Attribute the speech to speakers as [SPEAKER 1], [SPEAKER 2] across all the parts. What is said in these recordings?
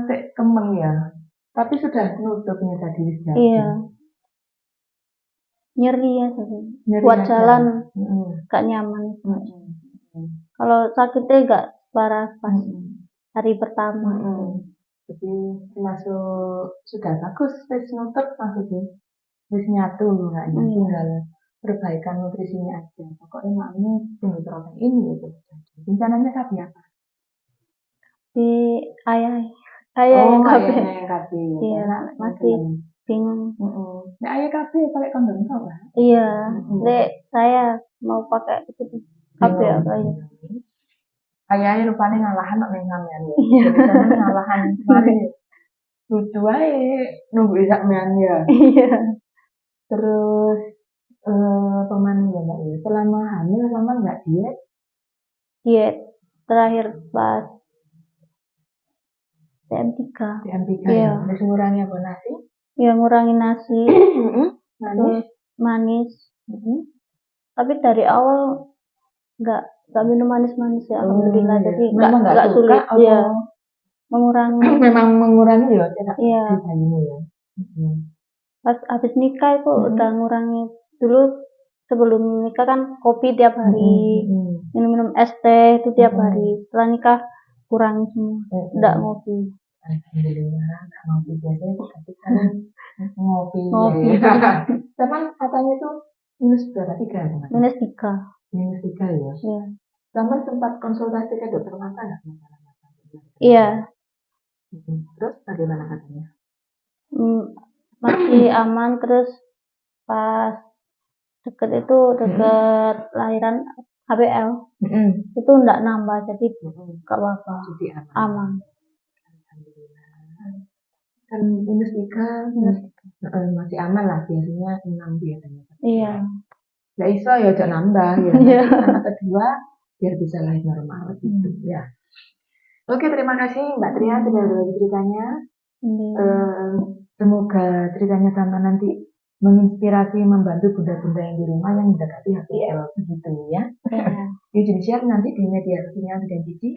[SPEAKER 1] masih kemeng ya. Tapi sudah nutupnya tadi wis jadi.
[SPEAKER 2] Iya. Nyeri ya tadi.
[SPEAKER 1] Nyeri
[SPEAKER 2] Buat
[SPEAKER 1] aja.
[SPEAKER 2] jalan gak nyaman. Kalau sakitnya gak parah pas hari pertama.
[SPEAKER 1] Jadi masuk sudah bagus wis nutup maksudnya. Wis nyatu enggak tinggal perbaikan nutrisinya aja. Pokoknya maknya tinggal protein gitu. Rencananya sapi apa?
[SPEAKER 2] Di ayah
[SPEAKER 1] yang
[SPEAKER 2] KB.
[SPEAKER 1] Iya,
[SPEAKER 2] masih bingung.
[SPEAKER 1] Nah, ayah KB pakai kondom apa?
[SPEAKER 2] Iya, saya mau pakai itu KB apa ya?
[SPEAKER 1] Ayahnya rupanya ngalahan kok sampean ya. Jadi sampean ngalahan kemarin. Lucu aja nunggu sampean ya.
[SPEAKER 2] Iya.
[SPEAKER 1] Terus pemanu ya Mbak ya. Selama hamil sama nggak diet?
[SPEAKER 2] Diet terakhir pas TM3.
[SPEAKER 1] Ya. Terus ngurangi apa nasi?
[SPEAKER 2] Ya ngurangi nasi. Manis. Tapi dari awal nggak minum manis-manis ya, alhamdulillah. Jadi nggak sulit ya. Mengurangi.
[SPEAKER 1] Memang mengurangi ya.
[SPEAKER 2] Iya. Pas habis nikah itu udah ngurangi. Dulu sebelum nikah kan kopi tiap hari, minum es teh itu tiap hari. Setelah nikah kurangi semua, nggak ngopi.
[SPEAKER 1] Alhamdulillah, nggak ngopi biasanya tapi kan ngopi. Teman katanya tuh minus berapa? 3?
[SPEAKER 2] Minus 3.
[SPEAKER 1] Minus 3 ya? Iya. Teman sempat konsultasi ke dokter mata nggak?
[SPEAKER 2] Iya.
[SPEAKER 1] Terus bagaimana katanya?
[SPEAKER 2] Masih aman. Terus pas deket lahiran HBL itu enggak nambah, jadi gak apa-apa,
[SPEAKER 1] jadi
[SPEAKER 2] aman.
[SPEAKER 1] Kan minus 3 masih aman lah, biasanya 6 biasanya.
[SPEAKER 2] Iya.
[SPEAKER 1] Gak iso ya jangan nambah ya. Anak kedua biar bisa lahir normal gitu ya. Oke, terima kasih Mbak Tria sudah berbagi ceritanya. Semoga ceritanya sama nanti menginspirasi, membantu bunda-bunda yang di rumah yang mendekati HPL begitu ya. Yuk jadi share nanti di media sosial dan Cici.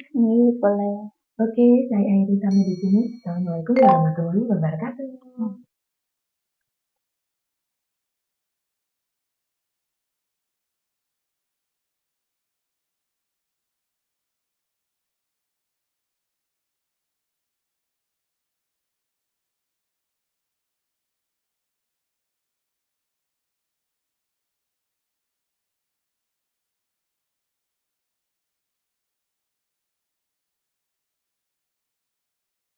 [SPEAKER 2] Boleh.
[SPEAKER 1] Oke, saya akhiri sampai di sini. Assalamualaikum warahmatullahi wabarakatuh.